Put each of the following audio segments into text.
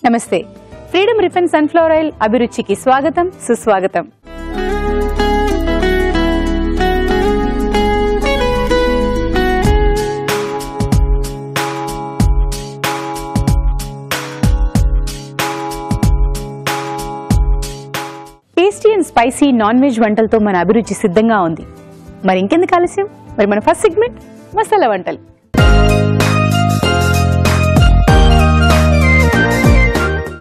నమస్తే, freedom refine sunflower oil అభిరుచికి స్వాగతం, సుస్వాగతం. Tasty and spicy non veg వంటలతో మన అభిరుచి సిద్ధంగా ఉంది. మరి ఇంకెందుకు ఆలస్యం, మరి మన ఫస్ట్ సెగ్మెంట్ మసాలా వంటలు.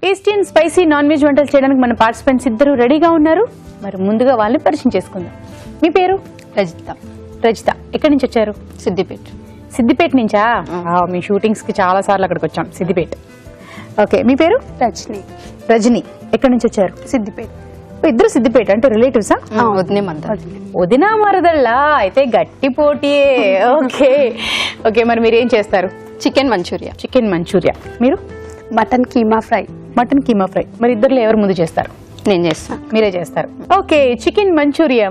Tasty and spicy non veg వంటలు చేయడానికి మన పార్టిసిపెంట్స్ ఇద్దరు రెడీగా ఉన్నారు. మరి ముందుగా వాళ్ళని పరిచయం చేసుకుందాం. మీ పేరు? రజిత. రజిత, ఎక్కడి నుంచి వచ్చారు? సిద్దిపేట. సిద్దిపేట నుంచా? మీ షూటింగ్స్ కి చాలా సార్లు అక్కడికి వచ్చాం, సిద్దిపేట. ఓకే, మీ పేరు? రజని. రజని, ఎక్కడి నుంచి వచ్చారు? సిద్దిపేట. ఇద్దరు సిద్దిపేట, అంటే రిలేటివ్సా? వదినే మరదల. వదినా మరదల్లా, అయితే గట్టి పోటీయే. ఓకే ఓకే, మరి మీరు ఏం చేస్తారు? Chicken manchuria. Chicken manchuria. మీరు? Mutton keema fry. Mutton keema fry. మరి ఇద్దరులో ఎవరు ముందు చేస్తారు? నేను చేస్తాను. మీరే చేస్తారు. Okay, chicken manchuria.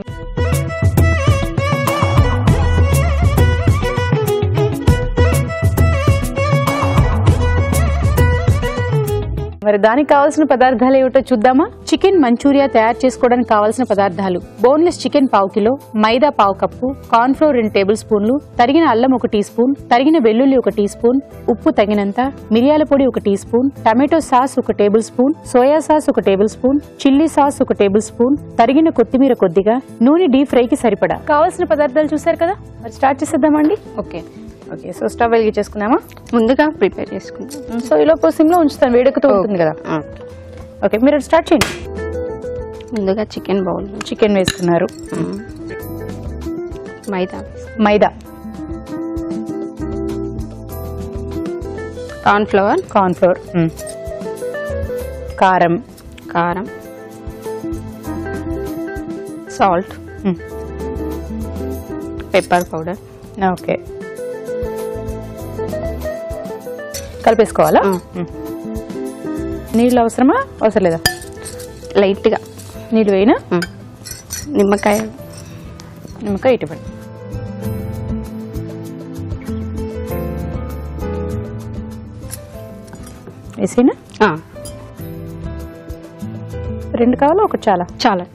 మరి దానికి కావాల్సిన పదార్థాలు ఏమిటో చూద్దామా? చికెన్ మంచూరియా తయారు చేసుకోవడానికి కావాల్సిన పదార్థాలు: బోన్లెస్ చికెన్ 1/2 కిలో, మైదా 1/2 కప్పు, కార్న్ ఫ్లోర్ 2 టేబుల్ స్పూన్లు, తరిగిన అల్లం 1 టీ స్పూన్, తరిగిన వెల్లుల్లి 1 టీ స్పూన్, ఉప్పు తగినంత, మిరియాల పొడి 1 teaspoon, tomato sauce 1 tablespoon, soya sauce 1 tablespoon, chilli sauce 1 tablespoon, తరిగిన కొత్తిమీర కొద్దిగా, నూనె డీప్ ఫ్రై కి సరిపడా. కావాల్సిన పదార్థాలు చూసారు కదా, మరి స్టార్ట్ చేసేద్దామండి. ఓకే ఓకే, సో స్టవ్ వెలిగించేసుకున్నామా? ముందుగా ప్రిపేర్ చేసుకుంటాం. సో ఈలో సిమ్లో ఉంచుతాను, వేడెక్కుతూ ఉంటుంది కదా. ఓకే, మీరు స్టార్ట్ చేయండి. ముందుగా చికెన్ బౌల్ చికెన్ వేసుకున్నారు. మైదా. మైదా, కార్న్ ఫ్లవర్. కార్న్ ఫ్లోర్, కారం. కారం, సాల్ట్, పెప్పర్ పౌడర్. ఓకే, కలిపేసుకోవాలా? నీళ్ళు అవసరమా, అవసరం లేదా? లైట్గా నీళ్ళు వేయినా? నిమ్మకాయ. నిమ్మకాయ ఇటుపడి. వేసేనా? 2 కావాలా, ఒకటి చాలా? చాలా.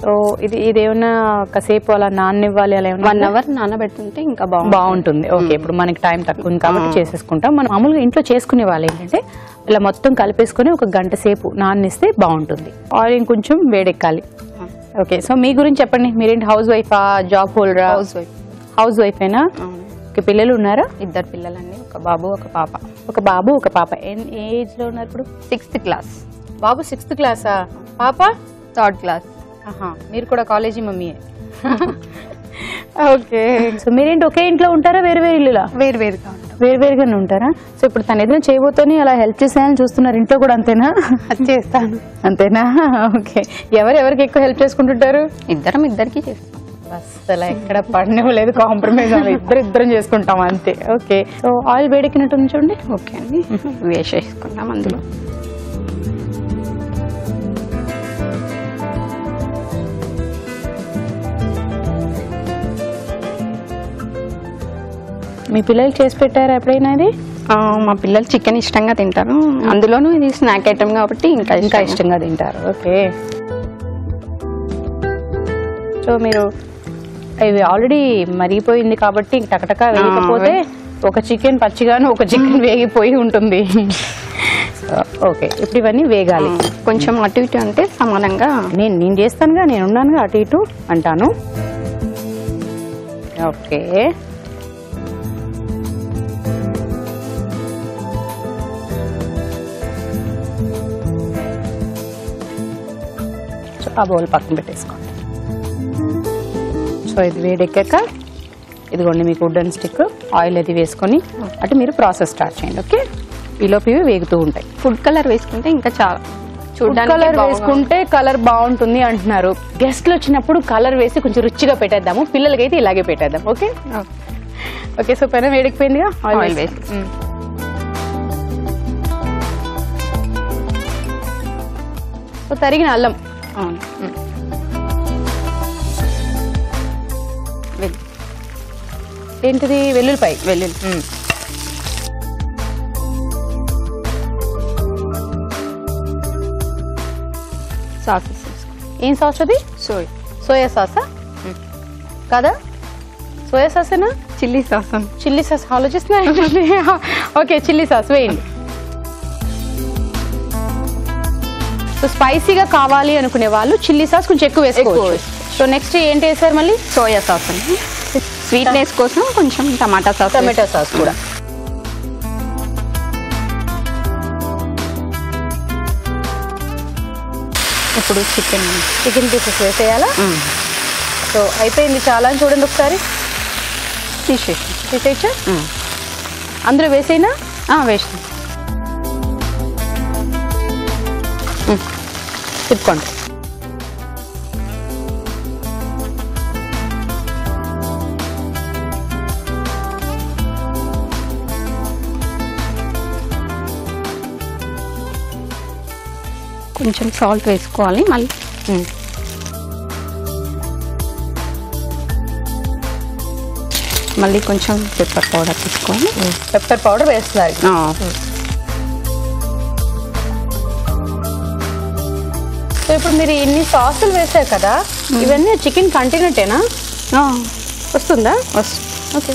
సో ఇది ఏమన్నా కాసేపు అలా నాననివ్వాలి, అలా 1 అవర్ నానబెట్టుంటే ఇంకా బాగుంటుంది. ఓకే, ఇప్పుడు మనకి టైం తక్కువ ఉంది కాబట్టి చేసేసుకుంటాం. మనం మామూలుగా ఇంట్లో చేసుకునే వాళ్ళు ఏంటంటే ఇలా మొత్తం కలిపేసుకుని 1 గంట సేపు నాననిస్తే బాగుంటుంది. ఆయిల్ ఇంకొంచెం వేడెక్కాలి. ఓకే, సో మీ గురించి చెప్పండి. మీరేంటి, హౌస్ వైఫా, జాబ్ హోల్డరా? House wife. హౌస్ వైఫేనా? ఓకే, పిల్లలు ఉన్నారా? 2 పిల్లలండి, ఒక బాబు ఒక పాప. ఒక బాబు ఒక పాప. ఏ ఏజ్ లో ఉన్నారు ఇప్పుడు? 6th class. బాబు 6th క్లాసా? పాప 3rd క్లాస్. మీరు కూడా కాలేజీ మమ్మీయే. ఓకే, సో మీరేంటి ఒకే ఇంట్లో ఉంటారా, వేరు వేరు ఇల్లులా? వేరువేరుగా ఉంటాం. వేరువేరుగానే ఉంటారా? సో ఇప్పుడు తను ఏదైనా చేయబోతోని అలా హెల్ప్ చేసేయాలని చూస్తున్నారు. ఇంట్లో కూడా అంతేనా? చేస్తాను. అంతేనా? ఓకే, ఎవరెవరికి ఎక్కువ హెల్ప్ చేసుకుంటుంటారు? ఇద్దరికి చేస్తాం. అసలు ఎక్కడ పడనివ్వలేదు, కాంప్రమైజ్ ఇద్దరం చేసుకుంటాం అంతే. ఓకే, సో ఆయిల్ వేడెక్కినట్టు చూడండి. ఓకే అండి, వేసేసుకుంటాం అందులో. మీ పిల్లలు చేసి పెట్టారా ఎప్పుడైనా ఇది? మా పిల్లలు చికెన్ ఇష్టంగా తింటారు, అందులోనూ ఇది స్నాక్ ఐటమ్ కాబట్టి ఇంకా ఇష్టంగా తింటారు. ఓకే, సో మీరు ఇవి ఆల్రెడీ మరిగిపోయింది కాబట్టి టకటకా వేయకపోతే ఒక చికెన్ పచ్చిగాను, ఒక చికెన్ వేగిపోయి ఉంటుంది. ఓకే, ఇప్పుడు ఇవన్నీ వేగాలి. కొంచెం అటు ఇటు అంటే సమానంగా. నేను చేస్తానుగా, నేను ఉన్నానుగా, అటు ఇటు అంటాను. ఓకే, ఆ బౌల్ పక్కన పెట్టేసుకోండి. సో ఇది వేడెక్కాక ఇదిగోండి మీకు వుడెన్ స్టిక్, ఆయిల్ అది వేసుకొని అటు మీరు ప్రాసెస్ స్టార్ట్ చేయండి. ఓకే, ఈలోపు ఇవి వేగుతూ ఉంటాయి. ఫుడ్ కలర్ వేసుకుంటే ఇంకా చాలా కలర్ వేసుకుంటే కలర్ బాగుంటుంది అంటున్నారు. గెస్ట్లు వచ్చినప్పుడు కలర్ వేసి కొంచెం రుచిగా పెట్టేద్దాము, పిల్లలకైతే ఇలాగే పెట్టేద్దాం. ఓకే ఓకే, సో పెనం వేడికిపోయిందిగా, ఆయిల్ వేసి సో తరిగిన అల్లం ఏంటిది వెల్లుల్లిపాయ. సాసెస్ ఏం సాస్ అది? సోయా సాసా కదా? సోయా సాసేనా? Chilli sauce. చిల్లీ సాస్ ఆలోచిస్తున్నా. ఓకే, చిల్లీ సాస్ వేయండి. సో స్పైసీగా కావాలి అనుకునే వాళ్ళు చిల్లీ సాస్ కొంచెం ఎక్కువ వేసుకోవచ్చు. సో నెక్స్ట్ ఏంటి వేసారు మళ్ళీ? సోయా సాస్ అండి. స్వీట్నెస్ కోసం కొంచెం టమాటా సాస్ కూడా. ఇప్పుడు చికెన్ పీసెస్ వేసేయాలా? సో అయిపోయింది చాలా అని చూడండి ఒకసారి. తీసేయచ్చా? అందులో వేసేనా? వేసి తిప్పుకోండి. కొంచెం సాల్ట్ వేసుకోవాలి. మళ్ళీ కొంచెం పెప్పర్ పౌడర్ తీసుకోవాలి. పెప్పర్ పౌడర్ వేస్తున్నారు. సో ఇప్పుడు మీరు ఇన్ని సాసులు వేసారు కదా, ఇవన్నీ చికెన్ కంటినట్టేనా? వస్తుందా? ఓకే.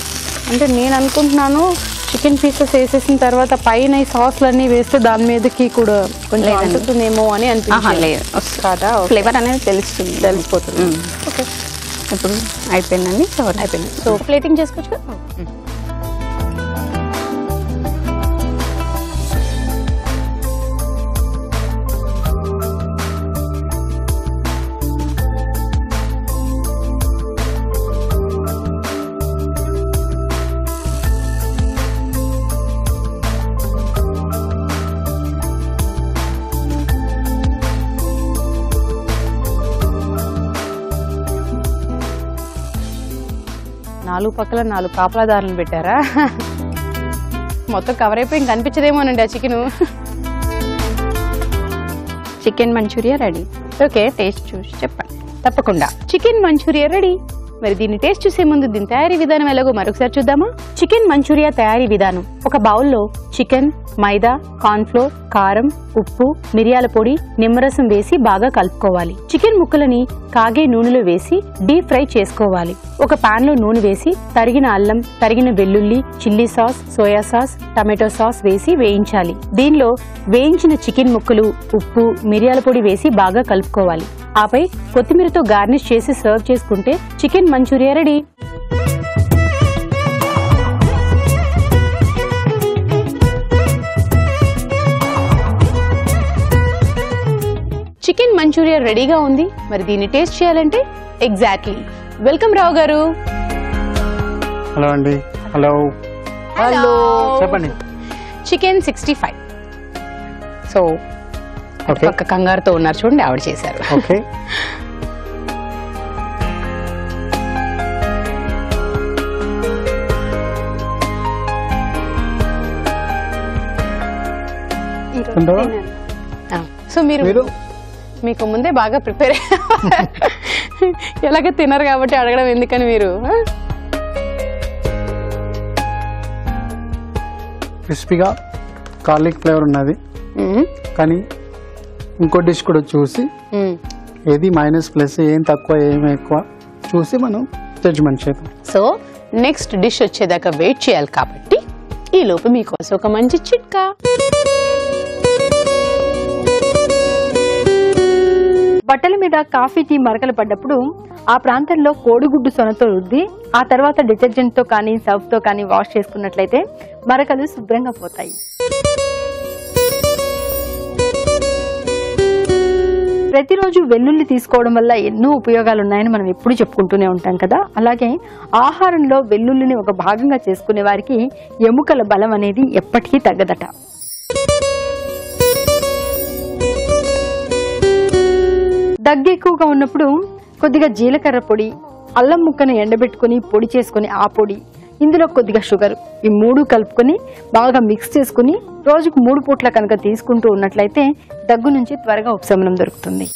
అంటే నేను అనుకుంటున్నాను చికెన్ పీసెస్ వేసేసిన తర్వాత పైన ఈ సాసులన్నీ వేస్తే దాని మీదకి కూడా కొంచెం అంటుతుందేమో అని అనిపిస్తుంది. కదా, ఫ్లేవర్ అనేది తెలిసిపోతుంది. ఓకే, ఇప్పుడు అయిపోయిందండి. అయిపోయింది. సో ప్లేటింగ్ చేసుకోవచ్చు. నాలుగు పక్కల 4 కాపలాదారులను పెట్టారా? మొత్తం కవర్ అయిపోయి ఇంక కనిపించదేమోనండి ఆ chicken. Chicken Manchuria ready. Okay, taste చూసి చెప్పండి. తప్పకుండా. Chicken Manchuria ready. మరి దీన్ని టేస్ట్ చూసే ముందు దీని తయారీ విధానం ఎలాగో మరొకసారి చూద్దామా? చికెన్ మంచూరియా తయారీ విధానం. ఒక బౌల్లో చికెన్, మైదా, కార్న్ఫ్లోర్, కారం, ఉప్పు, మిరియాల పొడి, నిమ్మరసం వేసి బాగా కలుపుకోవాలి. చికెన్ ముక్కలని కాగే నూనెలో వేసి డీప్ ఫ్రై చేసుకోవాలి. ఒక పాన్ లో నూనె వేసి తరిగిన అల్లం, తరిగిన వెల్లుల్లి, chilli sauce, soya sauce, tomato sauce వేసి వేయించాలి. దీనిలో వేయించిన చికెన్ ముక్కలు, ఉప్పు, మిరియాల పొడి వేసి బాగా కలుపుకోవాలి. ఆపై కొత్తిమీరతో గార్నిష్ చేసి సర్వ్ చేసుకుంటే chicken Manchuria ready. Chicken Manchuria రెడీగా ఉంది. మరి దీన్ని టేస్ట్ చేయాలంటే ఎగ్జాక్ట్లీ. వెల్కమ్ రావు గారు. హలో అండి. హలో హలో, చెప్పండి. చికెన్ 65. సో పక్క కంగారుతో ఉన్నారు చూడండి, ఆవిడ చేశారు. ఓకే, సో మీరు మీకు ముందే బాగా ప్రిపేర్ ఎలాగ తినరు కాబట్టి అడగడం ఎందుకని మీరు. క్రిస్పీగా గార్లిక్ ఫ్లేవర్ ఉన్నది. కానీ ఇంకో డిష్ కూడా చూసి ఏది మైనస్ ప్లస్, ఏం తక్కువ ఏం ఎక్కువ చూసి మనం జడ్జ్మెంట్ చేద్దాం. సో నెక్స్ట్ డిష్ వచ్చేదాకా వెయిట్ చేయాలి కాబట్టి ఈ లోపు మీకోసం ఒక మంచి చిట్కా. బట్టల మీద కాఫీ టీ మరకలు పడ్డప్పుడు ఆ ప్రాంతంలో కోడిగుడ్డు సొనతో రుద్ది ఆ తర్వాత డిటర్జెంట్ తో కానీ సర్ఫ్ తో కానీ వాష్ చేసుకున్నట్లయితే మరకలు శుభ్రంగా పోతాయి. ప్రతిరోజు వెల్లుల్లి తీసుకోవడం వల్ల ఎన్నో ఉపయోగాలు ఉన్నాయని మనం ఎప్పుడు చెప్పుకుంటూనే ఉంటాం కదా. అలాగే ఆహారంలో వెల్లుల్లిని ఒక భాగంగా చేసుకునే వారికి ఎముకల బలం అనేది ఎప్పటికీ తగ్గదట. దగ్గు ఎక్కువగా ఉన్నప్పుడు కొద్దిగా జీలకర్ర పొడి, అల్లం ముక్కను ఎండబెట్టుకుని పొడి చేసుకుని ఆ పొడి, ఇందులో కొద్దిగా షుగర్, ఈ 3 కలుపుకొని బాగా మిక్స్ చేసుకుని రోజుకు 3 పూట్ల కనుక తీసుకుంటూ ఉన్నట్లయితే దగ్గు నుంచి త్వరగా ఉపశమనం దొరుకుతుంది.